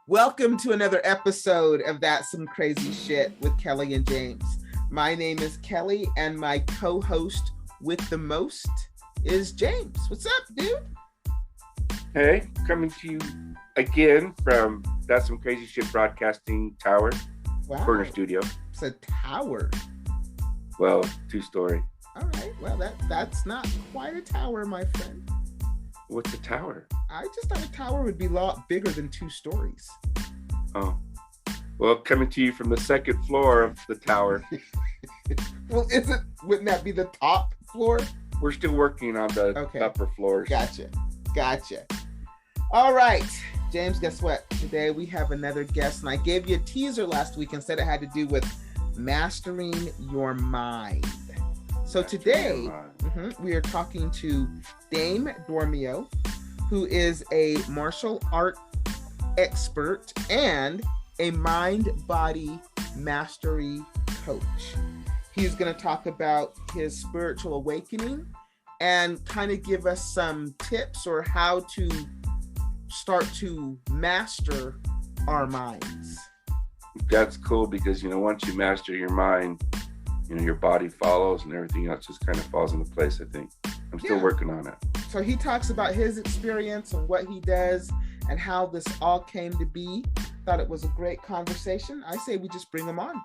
Welcome to another episode of That's Some Crazy Shit with Kelly and James. My name is Kelly and my co-host with the most is James. What's up, dude? Hey, coming to you again from That's Some Crazy Shit Broadcasting Tower, Corner Studio. It's a tower. Well, 2-story. All right. Well, that's not quite a tower, my friend. What's a tower? I just thought a tower would be a lot bigger than 2 stories. Oh. Well, coming to you from the second floor of the tower. Well, wouldn't that be the top floor? We're still working on the upper floors. Gotcha. All right, James, guess what? Today we have another guest, and I gave you a teaser last week and said it had to do with mastering your mind. So today we are talking to Dane Dormio, who is a martial art expert and a MindBody Mastery coach. He's going to talk about his spiritual awakening and kind of give us some tips or how to start to master our minds. That's cool because, once you master your mind, your body follows and everything else just kind of falls into place, I think. I'm still working on it. So he talks about his experience and what he does and how this all came to be. Thought it was a great conversation. I say we just bring him on.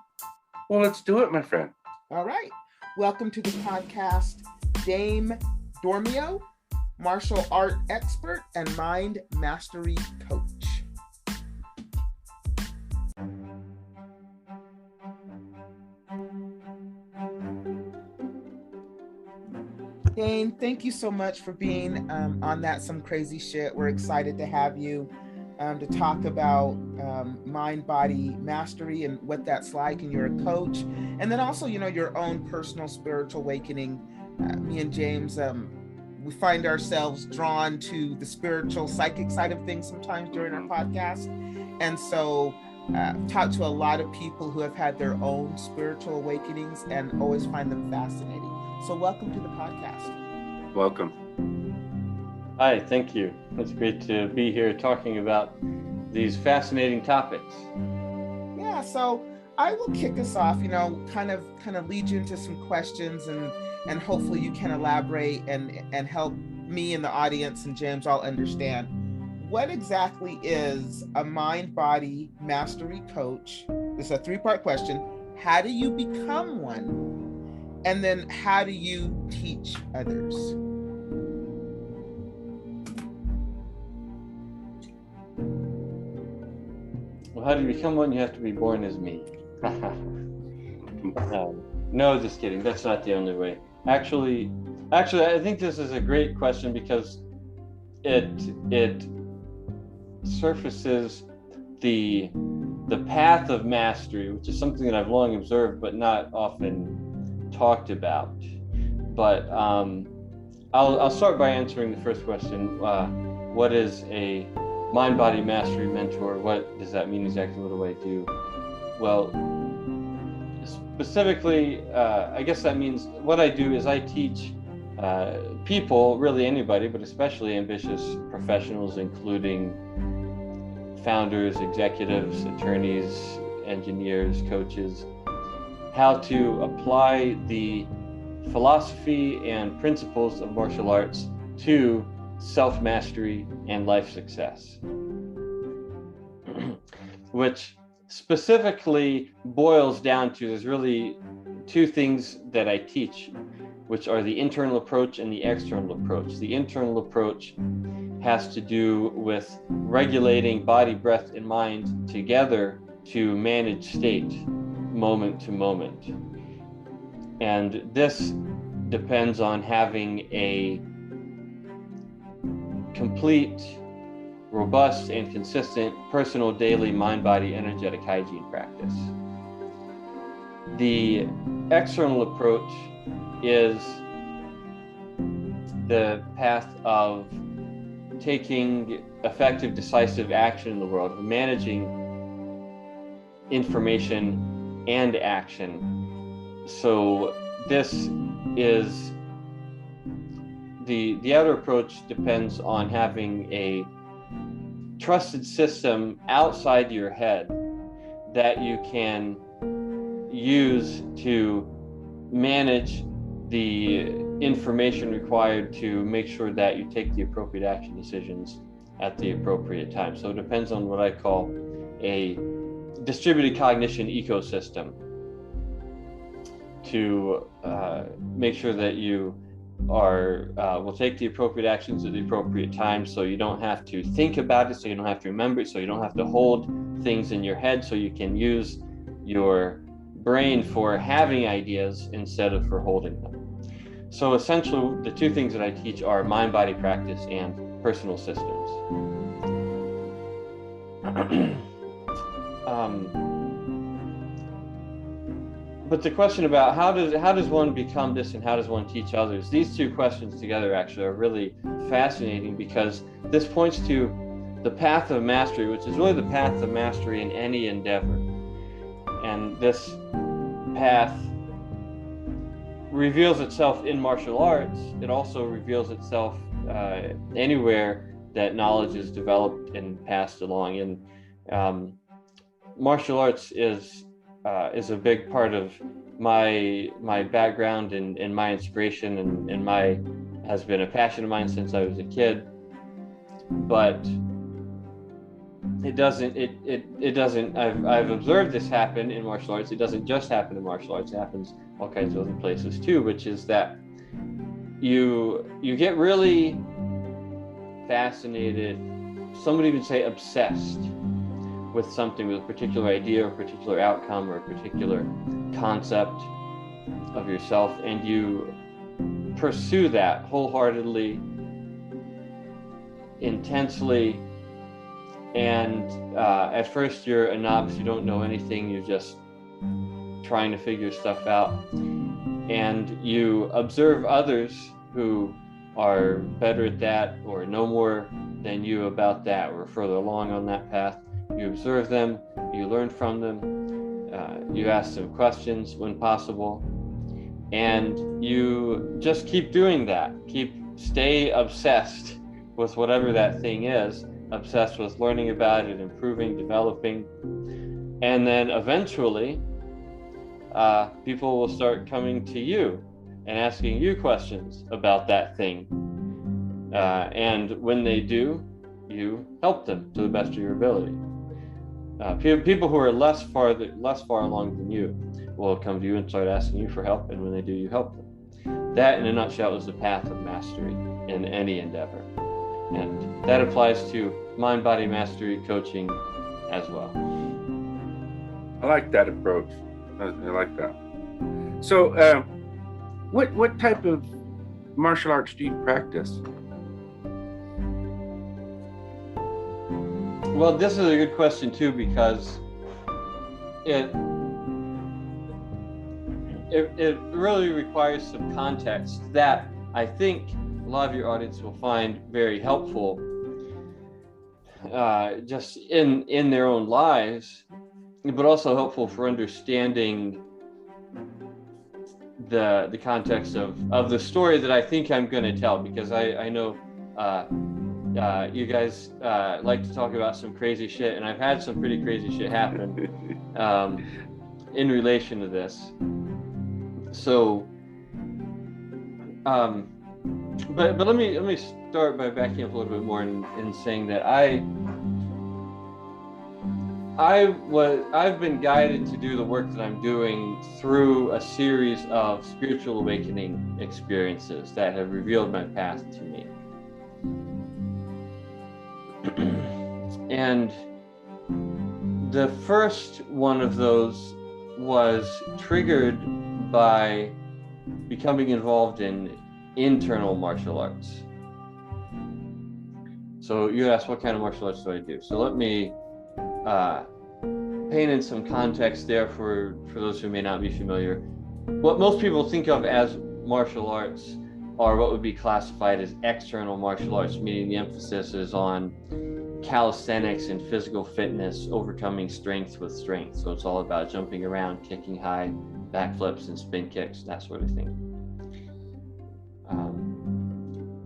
Well, let's do it, my friend. All right. Welcome to the podcast, Dane Dormio, martial art expert and mind mastery coach. Dane, thank you so much for being on That Some Crazy Shit. We're excited to have you to talk about mind-body mastery and what that's like, and you're a coach. And then also, your own personal spiritual awakening. Me and James, we find ourselves drawn to the spiritual, psychic side of things sometimes during our podcast. And so talk to a lot of people who have had their own spiritual awakenings and always find them fascinating. So welcome to the podcast. Welcome. Hi, thank you. It's great to be here talking about these fascinating topics. Yeah, so I will kick us off, kind of lead you into some questions and hopefully you can elaborate and help me and the audience and James all understand what exactly is a mind-body mastery coach. It's a 3-part question. How do you become one? And then how do you teach others? Well, how do you become one? You have to be born as me. No, just kidding. That's not the only way. Actually, I think this is a great question because it surfaces the path of mastery, which is something that I've long observed but not often talked about. But I'll start by answering the first question. What is a MindBody Mastery Mentor? What does that mean exactly? What do I do? Well, specifically, I guess that means what I do is I teach people, really anybody, but especially ambitious professionals, including founders, executives, attorneys, engineers, coaches, how to apply the philosophy and principles of martial arts to self-mastery and life success, which specifically boils down to, there's really 2 things that I teach, which are the internal approach and the external approach. The internal approach has to do with regulating body, breath, and mind together to manage state moment to moment. And this depends on having a complete, robust, and consistent personal daily mind-body energetic hygiene practice. The external approach is the path of taking effective, decisive action in the world, of managing information and action. So this is the outer approach depends on having a trusted system outside your head that you can use to manage the information required to make sure that you take the appropriate action decisions at the appropriate time. So it depends on what I call a distributed cognition ecosystem to make sure that you will take the appropriate actions at the appropriate time, so you don't have to think about it, so you don't have to remember it, so you don't have to hold things in your head, so you can use your brain for having ideas instead of for holding them. So essentially, the two things that I teach are mind-body practice and personal systems. But the question about how does one become this and how does one teach others, these two questions together actually are really fascinating, because this points to the path of mastery, which is really the path of mastery in any endeavor. And this path reveals itself in martial arts. It also reveals itself anywhere that knowledge is developed and passed along. And martial arts is a big part of my background and my inspiration, and has been a passion of mine since I was a kid. But it doesn't I've observed this happen in martial arts. It doesn't just happen in martial arts, it happens all kinds of other places too, which is that you get really fascinated, some would even say obsessed, with something, with a particular idea or a particular outcome or a particular concept of yourself, and you pursue that wholeheartedly, intensely. And at first you're a novice, you don't know anything, you're just trying to figure stuff out, and you observe others who are better at that or know more than you about that or further along on that path. You observe them, you learn from them, you ask them questions when possible, and you just keep doing that. Stay obsessed with whatever that thing is, obsessed with learning about it, improving, developing, and then eventually people will start coming to you and asking you questions about that thing. And when they do, you help them to the best of your ability. People who are less far along than you will come to you and start asking you for help, and when they do, you help them. That, in a nutshell, is the path of mastery in any endeavor, and that applies to mind-body mastery coaching as well. I like that approach. I like that. So, what type of martial arts do you practice? Well, this is a good question too, because it really requires some context that I think a lot of your audience will find very helpful, just in their own lives, but also helpful for understanding the context of the story that I think I'm going to tell, because I know you guys like to talk about some crazy shit, and I've had some pretty crazy shit happen in relation to this. So, but let me start by backing up a little bit more and saying that I've been guided to do the work that I'm doing through a series of spiritual awakening experiences that have revealed my path to me. And the first one of those was triggered by becoming involved in internal martial arts. So you asked, what kind of martial arts do I do? So let me paint in some context there for those who may not be familiar. What most people think of as martial arts are what would be classified as external martial arts, meaning the emphasis is on calisthenics and physical fitness, overcoming strength with strength. So it's all about jumping around, kicking high, backflips and spin kicks, that sort of thing.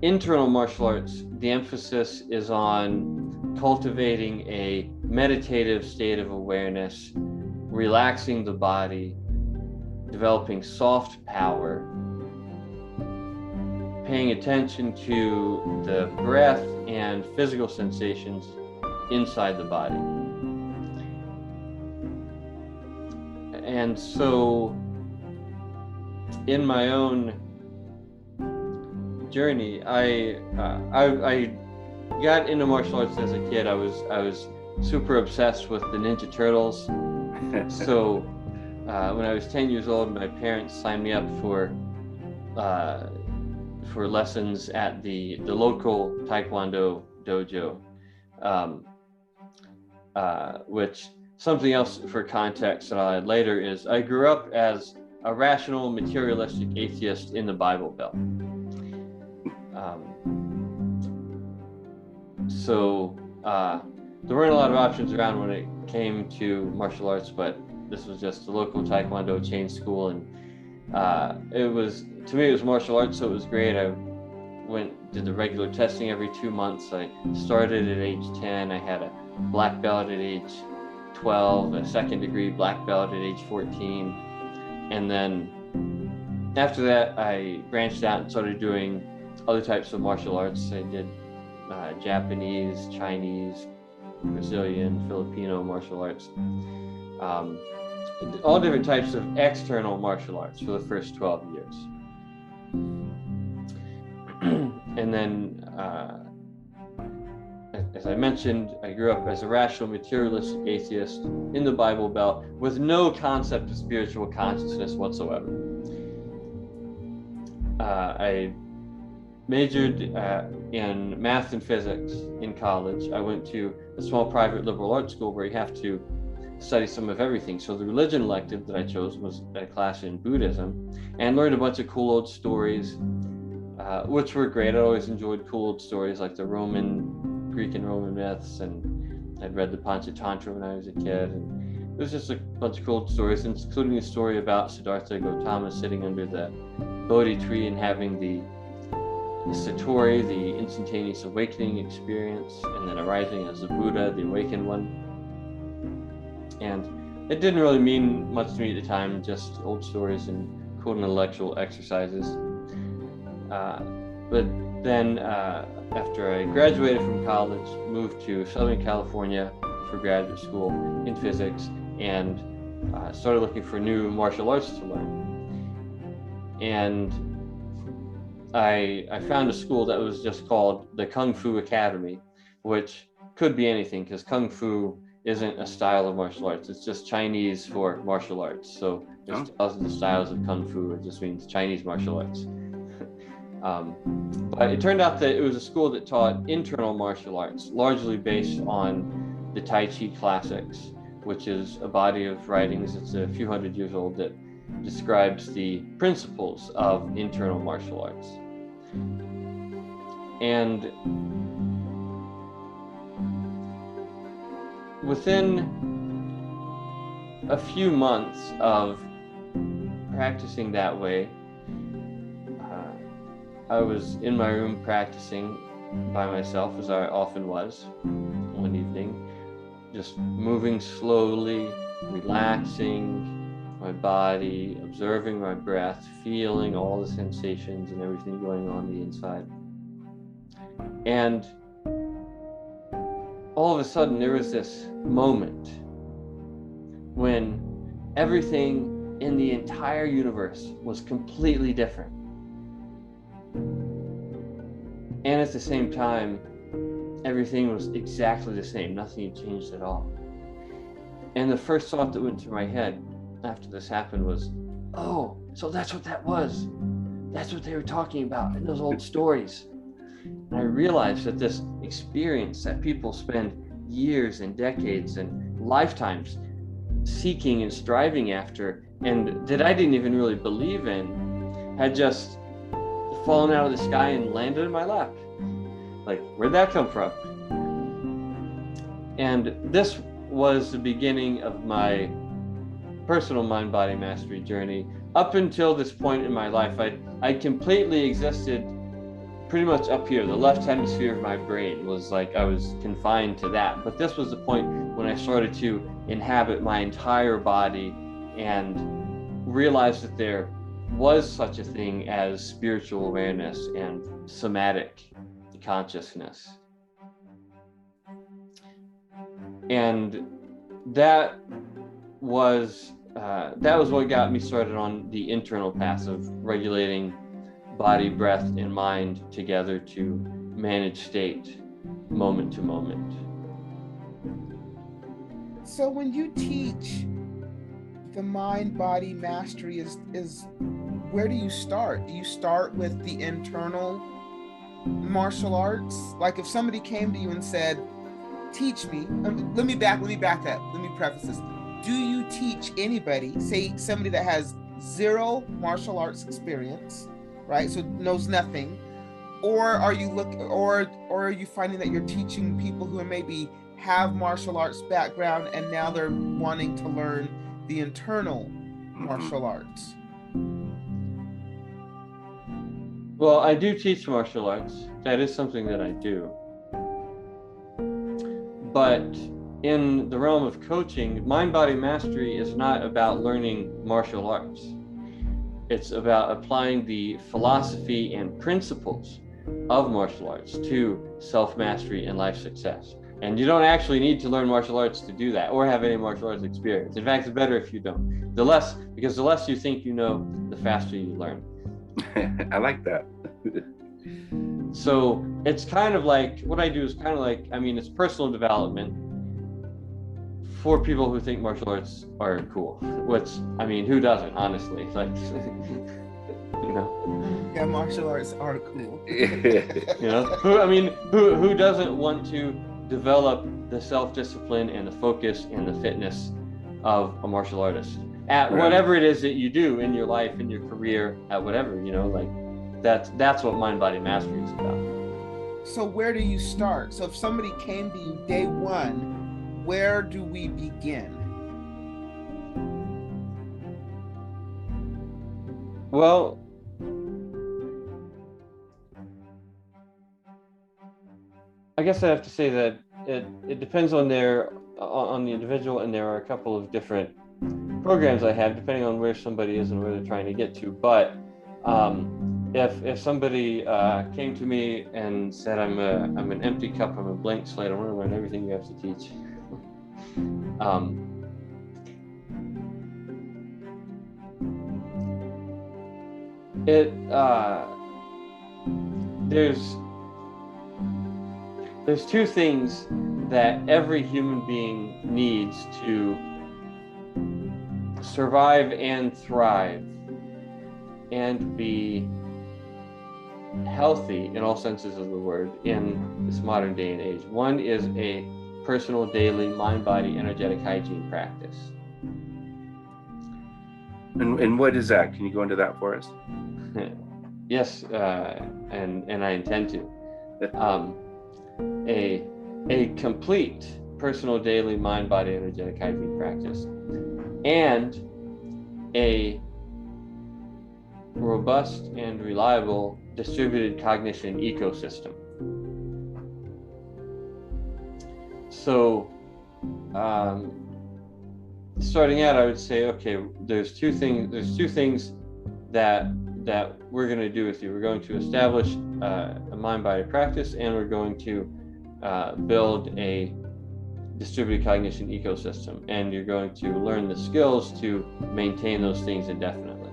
Internal martial arts, the emphasis is on cultivating a meditative state of awareness, relaxing the body, developing soft power, paying attention to the breath and physical sensations inside the body. And so in my own journey, I got into martial arts as a kid. I was super obsessed with the Ninja Turtles. So when I was 10 years old, my parents signed me up for lessons at the local Taekwondo dojo, which something else for context that I'll add later is I grew up as a rational, materialistic atheist in the Bible Belt. So there weren't a lot of options around when it came to martial arts, but this was just a local Taekwondo chain school, and to me it was martial arts, so it was great. I did the regular testing every 2 months. I started at age 10. I had a black belt at age 12, a second degree black belt at age 14, and then after that I branched out and started doing other types of martial arts. I did Japanese, Chinese, Brazilian, Filipino martial arts, all different types of external martial arts for the first 12 years. And then, as I mentioned, I grew up as a rational, materialistic atheist in the Bible Belt with no concept of spiritual consciousness whatsoever. I majored in math and physics in college. I went to a small private liberal arts school where you have to study some of everything. So the religion elective that I chose was a class in Buddhism, and learned a bunch of cool old stories, which were great. I always enjoyed cool old stories like the Greek and Roman myths, and I'd read the Panchatantra when I was a kid, and it was just a bunch of cool old stories, including a story about Siddhartha Gautama sitting under the Bodhi tree and having the Satori, the instantaneous awakening experience, and then arising as the Buddha, the awakened one. And it didn't really mean much to me at the time, just old stories and cool intellectual exercises. But then after I graduated from college, moved to Southern California for graduate school in physics, and started looking for new martial arts to learn. And I found a school that was just called the Kung Fu Academy, which could be anything, because Kung Fu isn't a style of martial arts. It's just Chinese for martial arts. So there's thousands of styles of Kung Fu. It just means Chinese martial arts. But it turned out that it was a school that taught internal martial arts, largely based on the Tai Chi classics, which is a body of writings. It's a few hundred years old that describes the principles of internal martial arts. And within a few months of practicing that way, I was in my room practicing by myself, as I often was one evening, just moving slowly, relaxing my body, observing my breath, feeling all the sensations and everything going on the inside. And all of a sudden there was this moment when everything in the entire universe was completely different. And at the same time, everything was exactly the same. Nothing had changed at all. And the first thought that went through my head after this happened was, oh, so that's what that was. That's what they were talking about in those old stories. And I realized that this experience that people spend years and decades and lifetimes seeking and striving after, and that I didn't even really believe in, had just fallen out of the sky and landed in my lap. Like, where'd that come from? And this was the beginning of my personal mind-body mastery journey. Up until this point in my life, I completely existed pretty much up here. The left hemisphere of my brain was like I was confined to that. But this was the point when I started to inhabit my entire body and realized that there was such a thing as spiritual awareness and somatic consciousness. And that was what got me started on the internal path of regulating body, breath, and mind together to manage state moment to moment. So when you teach the mind-body mastery, is where do you start? Do you start with the internal martial arts? Like if somebody came to you and said, teach me, let me back up, let me preface this. Do you teach anybody, say somebody that has zero martial arts experience, right? So knows nothing, or are you are you finding that you're teaching people who maybe have martial arts background and now they're wanting to learn the internal martial arts? Well, I do teach martial arts. That is something that I do. But in the realm of coaching, mind-body mastery is not about learning martial arts. It's about applying the philosophy and principles of martial arts to self-mastery and life success. And you don't actually need to learn martial arts to do that or have any martial arts experience. In fact, it's better if you don't. Because the less you think you know, the faster you learn. I like that. So it's kind of like, what I do is kind of like, it's personal development for people who think martial arts are cool. Who doesn't, honestly? Like, Yeah, martial arts are cool. Who doesn't want to develop the self-discipline and the focus and the fitness of a martial artist at whatever it is that you do in your life, in your career, at whatever, that's what mind-body mastery is about. So where do you start? So if somebody came to you day one, where do we begin? Well, I guess I have to say that it depends on the individual, and there are a couple of different programs I have depending on where somebody is and where they're trying to get to. But if somebody came to me and said, I'm an empty cup, I'm a blank slate, I want to learn everything you have to teach. There's two things that every human being needs to survive and thrive and be healthy in all senses of the word in this modern day and age. One is a personal daily mind-body energetic hygiene practice. And what is that? Can you go into that for us? Yes, and I intend to. A complete personal daily mind-body energetic hygiene practice and a robust and reliable distributed cognition ecosystem. So starting out, I would say, okay, there's two things that we're going to do with you. We're going to establish a mind-body practice, and we're going to build a distributed cognition ecosystem, and you're going to learn the skills to maintain those things indefinitely.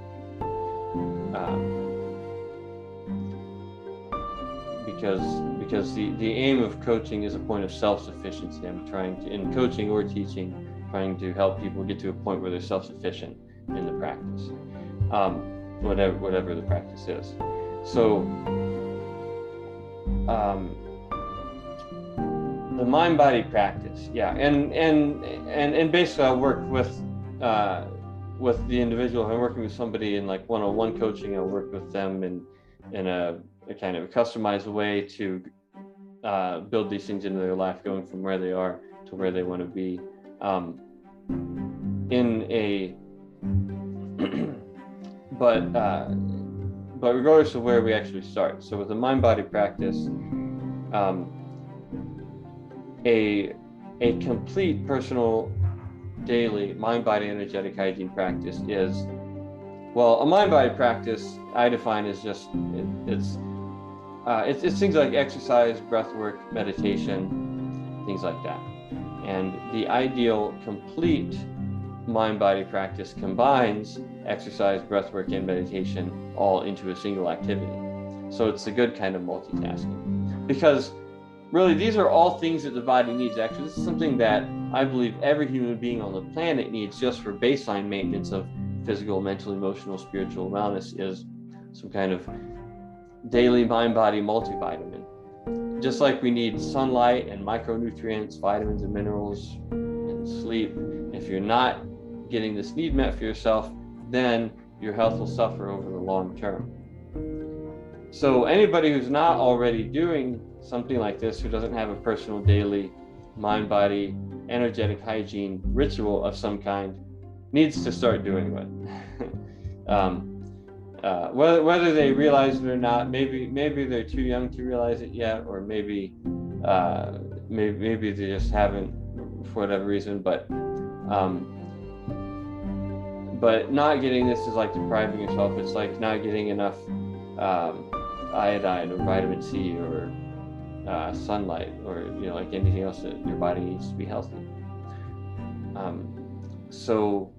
Because the aim of coaching is a point of self-sufficiency. I'm trying to, in coaching or teaching, trying to help people get to a point where they're self-sufficient in the practice, whatever the practice is. So the mind-body practice, and basically I work with the individual. If I'm working with somebody in like one-on-one coaching, I'll work with them in a kind of a customized way to build these things into their life, going from where they are to where they want to be. but regardless of where we actually start. So with a mind-body practice, a complete personal daily mind-body energetic hygiene practice is, well, a mind-body practice I define as just it's things like exercise, breath work, meditation, things like that. And the ideal complete mind-body practice combines exercise, breath work, and meditation all into a single activity. So it's a good kind of multitasking, because really these are all things that the body needs. Actually, this is something that I believe every human being on the planet needs just for baseline maintenance of physical, mental, emotional, spiritual wellness, is some kind of daily mind-body multivitamin. Just like we need sunlight and micronutrients, vitamins and minerals, and sleep. If you're not getting this need met for yourself, then your health will suffer over the long term. So anybody who's not already doing something like this, who doesn't have a personal daily mind-body energetic hygiene ritual of some kind, needs to start doing it. Whether they realize it or not, maybe they're too young to realize it yet, or maybe they just haven't for whatever reason. But not getting this is like depriving yourself. It's like not getting enough iodine or vitamin C or sunlight, or like anything else that your body needs to be healthy. So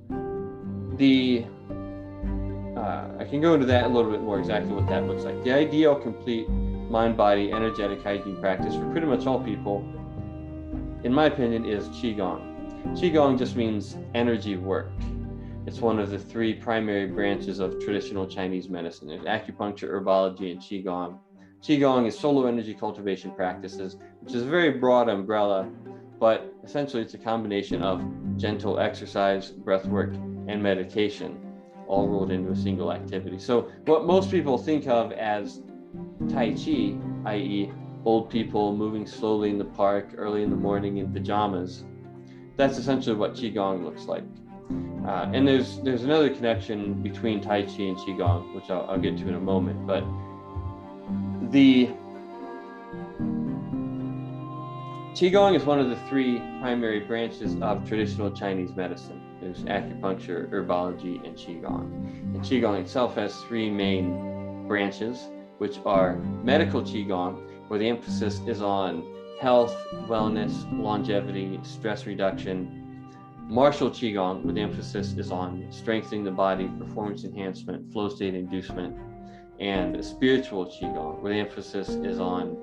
I can go into that a little bit more, exactly what that looks like. The ideal complete mind-body energetic hygiene practice for pretty much all people, in my opinion, is Qigong. Qigong just means energy work. It's one of the three primary branches of traditional Chinese medicine. There's acupuncture, herbology, and Qigong. Qigong is solar energy cultivation practices, which is a very broad umbrella, but essentially it's a combination of gentle exercise, breath work, and meditation, all rolled into a single activity. So what most people think of as Tai Chi, i.e. old people moving slowly in the park early in the morning in pajamas, that's essentially what Qigong looks like. And there's another connection between Tai Chi and Qigong, which I'll get to in a moment. But the Qigong is one of the three primary branches of traditional Chinese medicine. There's acupuncture, herbology, and Qigong. And Qigong itself has three main branches, which are medical Qigong, where the emphasis is on health, wellness, longevity, stress reduction. Martial Qigong, where the emphasis is on strengthening the body, performance enhancement, flow state inducement. And spiritual Qigong, where the emphasis is on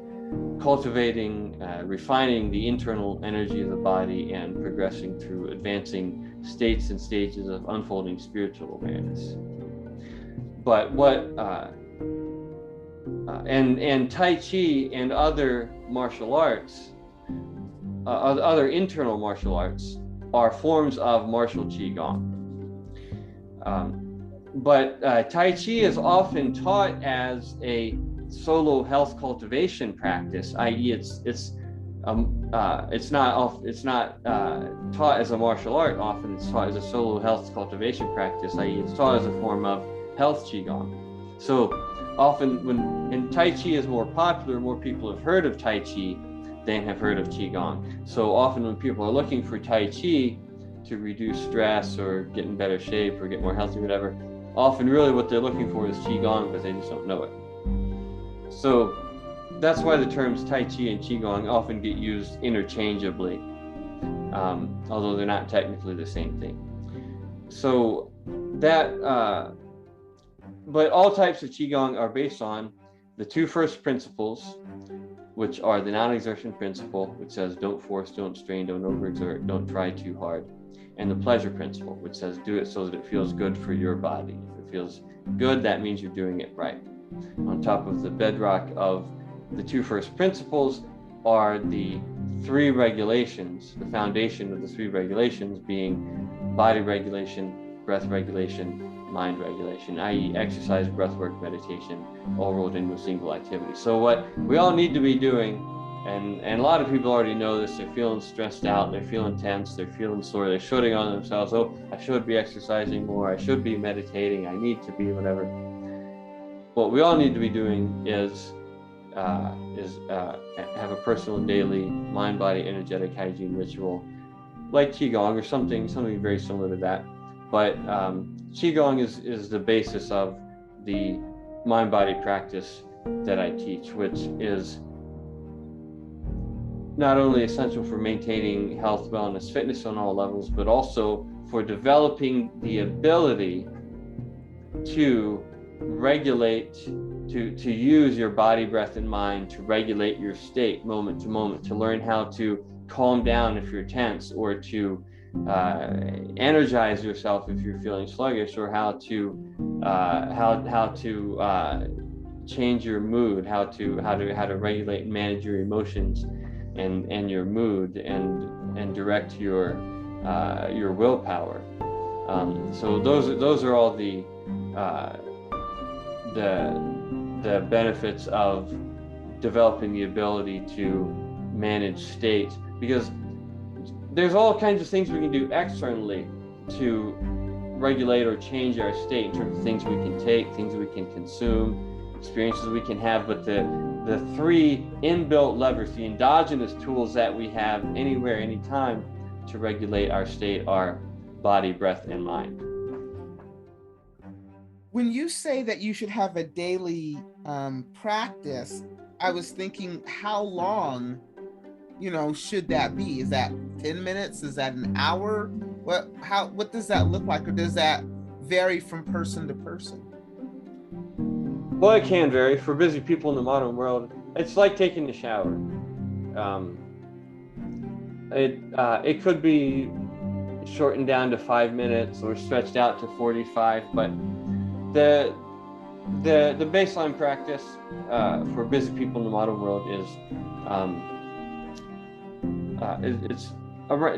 cultivating, refining the internal energy of the body and progressing through advancing states and stages of unfolding spiritual awareness. But and Tai Chi and other martial arts, other internal martial arts, are forms of martial Qigong. But Tai Chi is often taught as a solo health cultivation practice, i.e., it's not taught as a martial art. Often it's taught as a solo health cultivation practice, i.e., it's taught as a form of health Qigong. So often and Tai Chi is more popular, more people have heard of Tai Chi than have heard of Qigong. So often when people are looking for Tai Chi to reduce stress or get in better shape or get more healthy, whatever, often really what they're looking for is Qigong, but they just don't know it. So that's why the terms Tai Chi and Qigong often get used interchangeably, although they're not technically the same thing. So but all types of Qigong are based on the two first principles, which are the non-exertion principle, which says don't force, don't strain, don't overexert, don't try too hard, and the pleasure principle, which says do it so that it feels good for your body. If it feels good, that means you're doing it right. On top of the bedrock of the two first principles are the three regulations, the foundation of the three regulations being body regulation, breath regulation, mind regulation, i.e. exercise, breath work, meditation, all rolled into a single activity. So what we all need to be doing, and a lot of people already know this, they're feeling stressed out, they're feeling tense, they're feeling sore, they're shooting on themselves, oh, I should be exercising more, I should be meditating, I need to be whatever. what we all need to be doing is have a personal daily mind, body, energetic hygiene ritual, like Qigong or something very similar to that. But Qigong is the basis of the mind body practice that I teach, which is not only essential for maintaining health, wellness, fitness on all levels, but also for developing the ability to regulate, to use your body, breath, and mind to regulate your state moment to moment, to learn how to calm down if you're tense, or to energize yourself if you're feeling sluggish, or how to change your mood, how to regulate and manage your emotions and your mood, and direct your willpower. So those are all the benefits of developing the ability to manage state, because there's all kinds of things we can do externally to regulate or change our state in terms of things we can take, things we can consume, experiences we can have, but the three inbuilt levers, the endogenous tools that we have anywhere, anytime to regulate our state are body, breath, and mind. When you say that you should have a daily practice, I was thinking, how long, should that be? Is that 10 minutes? Is that an hour? What does that look like? Or does that vary from person to person? Well, it can vary. For busy people in the modern world, it's like taking a shower. It could be shortened down to 5 minutes or stretched out to 45, but the baseline practice for busy people in the modern world is it's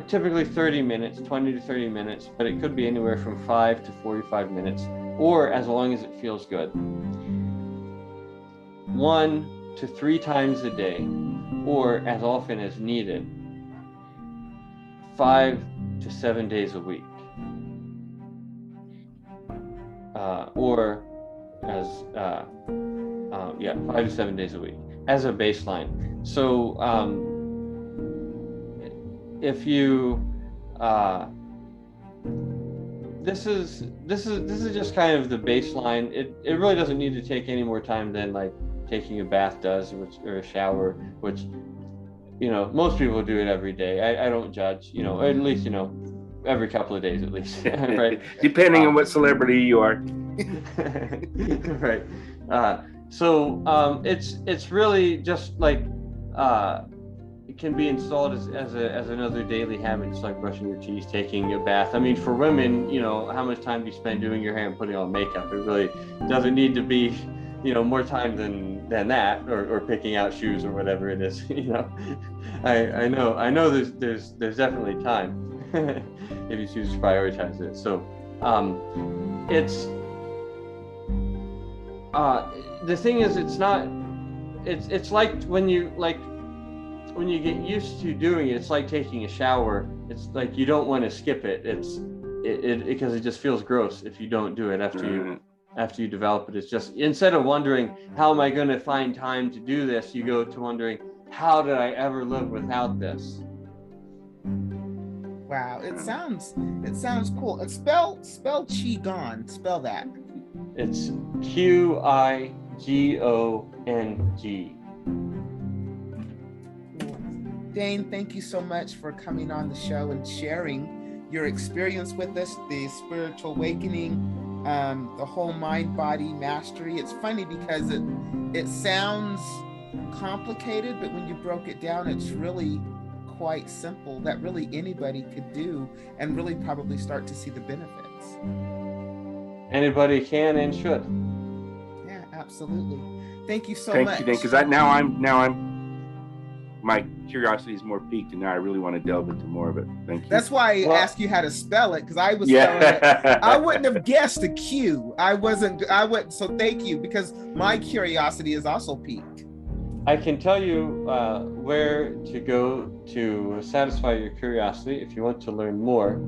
typically 30 minutes, 20 to 30 minutes, but it could be anywhere from 5 to 45 minutes, or as long as it feels good. 1 to 3 times a day, or as often as needed, 5 to 7 days a week, or as 5 to 7 days a week as a baseline. So if you this is just kind of the baseline. It really doesn't need to take any more time than like taking a bath does, or a shower, which most people do it every day. I don't judge, or at least every couple of days at least. Right, depending on what celebrity you are. Right. So it's really just like it can be installed as another daily habit, just like brushing your teeth, taking a bath. I mean, for women, how much time do you spend doing your hair and putting on makeup? It really doesn't need to be more time than that, or picking out shoes or whatever it is. I know there's definitely time if you choose to prioritize it. So the thing is, it's like when you get used to doing it, it's like taking a shower. It's like you don't want to skip it. Because it just feels gross if you don't do it after you develop it. It's just, instead of wondering, how am I going to find time to do this, you go to wondering, how did I ever live without this? Wow, it sounds cool. And spell Qigong. Spell that. It's Qigong. Dane, thank you so much for coming on the show and sharing your experience with us, the spiritual awakening, the whole mind body mastery. It's funny because it sounds complicated, but when you broke it down, it's really quite simple, that really anybody could do and really probably start to see the benefits. Anybody can and should. Yeah, absolutely. Thank you so much. Thank you, Dane, because now I'm my curiosity is more piqued, and now I really want to delve into more of it. Thank you. That's why I asked you how to spell it, because I was spelling it. I wouldn't have guessed a Q. I wouldn't. So thank you, because my curiosity is also piqued. I can tell you where to go to satisfy your curiosity if you want to learn more.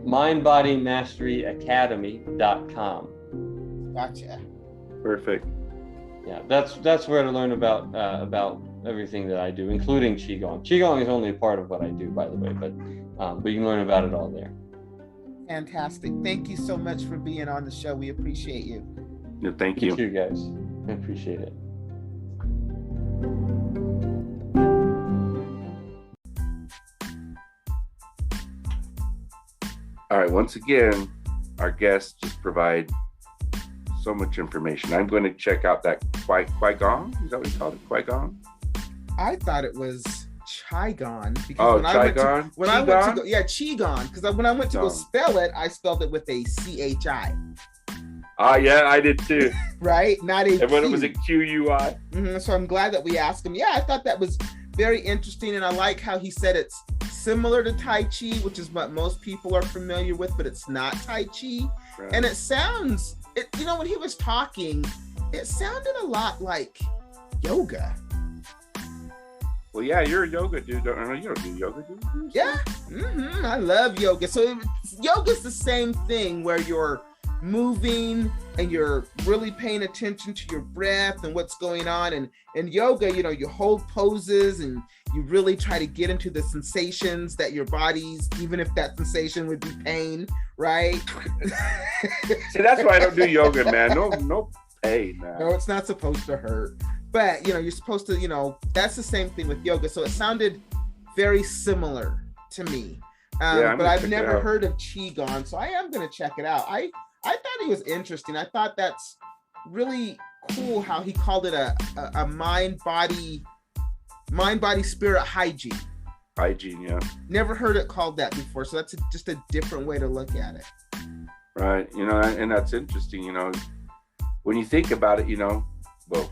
MindBodyMasteryAcademy.com. Gotcha. Perfect. Yeah, that's where to learn about everything that I do, including Qigong. Qigong is only a part of what I do, by the way, but you can learn about it all there. Fantastic. Thank you so much for being on the show. We appreciate you. Yeah, thank you. Thank you, guys. I appreciate it. All right, once again, our guests just provide so much information. I'm going to check out that Qui-Gong. Is that what you called it? Qui-Gong? I thought it was Qigong because Qigong? when I went to go, yeah, Qigong, because when I went to go spell it, I spelled it with a CHI. Yeah, I did too. Right? Not a And when Q. it was a QUI. So I'm glad that we asked him. Yeah, I thought that was very interesting, and I like how he said it's similar to Tai Chi, which is what most people are familiar with, but it's not Tai Chi. Right. And it sounds, when he was talking, it sounded a lot like yoga. Well, yeah, you're a yoga dude. You don't do yoga, do you? Yeah, I love yoga. So yoga's the same thing where you're moving and you're really paying attention to your breath and what's going on. And in yoga, you hold poses and you really try to get into the sensations that your body's, even if that sensation would be pain, right? See, that's why I don't do yoga, man. No pain, man. No, it's not supposed to hurt. But, you're supposed to, that's the same thing with yoga. So it sounded very similar to me. But I've never heard of Qigong, so I am going to check it out. I thought he was interesting. I thought that's really cool how he called it a mind-body spirit hygiene. Hygiene, yeah. Never heard it called that before, so that's just a different way to look at it. Right, and that's interesting, when you think about it, well,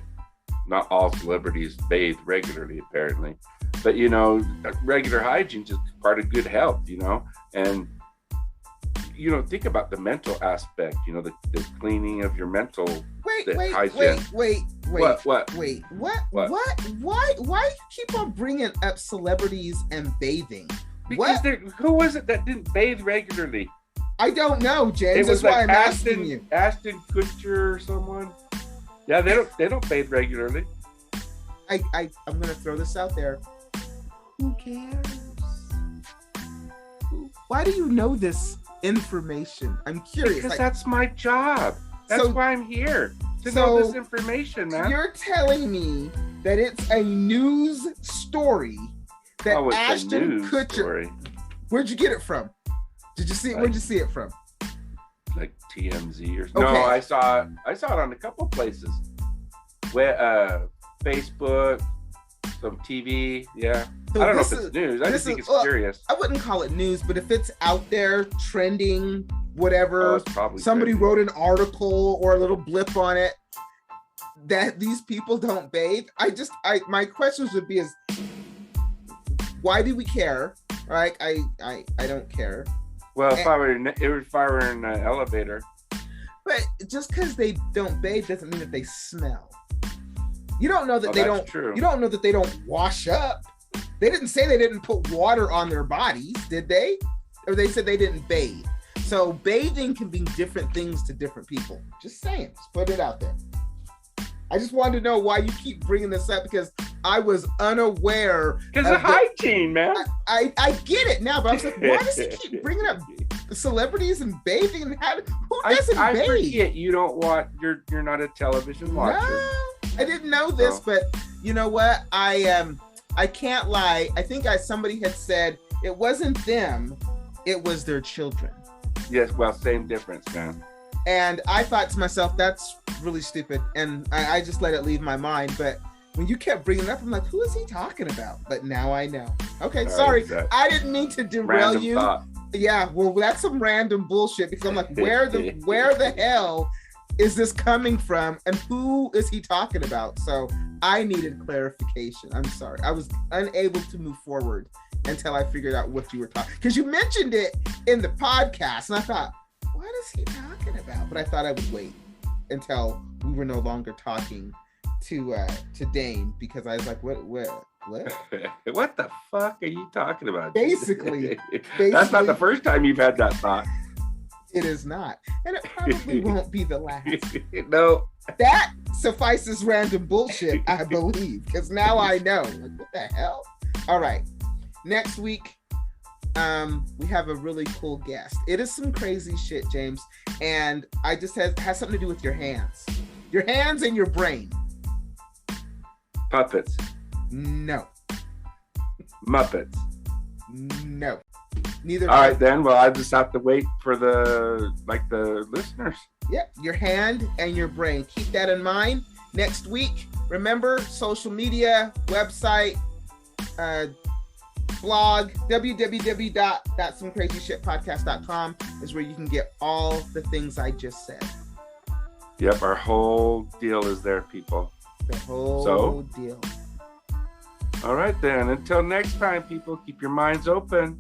not all celebrities bathe regularly, apparently, but regular hygiene is just part of good health, and think about the mental aspect, the cleaning of your mental. Wait. What? Why you keep on bringing up celebrities and bathing? Because who was it that didn't bathe regularly? I don't know, James. That's why I'm asking you. Ashton Kutcher or someone. Yeah, they don't bathe regularly. I'm gonna throw this out there. Who cares? Why do you know this information? I'm curious. Because that's my job. That's why I'm here, to know this information, man. You're telling me that it's a news story that Ashton Kutcher. Story. Where'd you get it from? Did you see it? Where'd you see it from? Like TMZ or something. Okay. No, I saw it on a couple of places. Where Facebook, some TV, yeah. So I don't know if it's news. I just think it's curious. I wouldn't call it news, but if it's out there trending, whatever, somebody wrote an article or a little blip on it that these people don't bathe. My questions would be why do we care? Right? I don't care. Well, if I were in an elevator. But just because they don't bathe doesn't mean that they smell. You don't know that they don't. True. You don't know that they don't wash up. They didn't say they didn't put water on their bodies, did they? Or they said they didn't bathe. So bathing can be different things to different people. Just saying. Just put it out there. I just wanted to know why you keep bringing this up because I was unaware. Because of hygiene, man. I get it now, but I was like, why does he keep bringing up celebrities and bathing? Who doesn't bathe? I forget you don't watch. You're not a television watcher. No, I didn't know this, but you know what? I can't lie. I think somebody had said it wasn't them, it was their children. Yes, well, same difference, man. And I thought to myself, that's really stupid. And I just let it leave my mind. But when you kept bringing it up, I'm like, who is he talking about? But now I know. Okay, sorry. I didn't mean to derail you. Thought. Yeah, well, that's some random bullshit because I'm like, where the hell is this coming from? And who is he talking about? So I needed clarification. I'm sorry. I was unable to move forward until I figured out what you were talking. Because you mentioned it in the podcast. And I thought, what is he talking about? But I thought I would wait until we were no longer talking to Dane because I was like, what? What the fuck are you talking about? Basically, that's not the first time you've had that thought. It is not, and it probably won't be the last. No, That suffices random bullshit, I believe, because now I know. Like, what the hell? All right. Next week, we have a really cool guest. It is some crazy shit, James, and I just has something to do with your hands and your brain. Puppets. No. Muppets. No. Neither. All right, then. Well, I just have to wait for the listeners. Yep, your hand and your brain. Keep that in mind. Next week, remember, social media, website, blog, www.thatsomecrazyshitpodcast.com is where you can get all the things I just said. Yep, our whole deal is there, people. The whole deal. All right, then. Until next time, people, keep your minds open.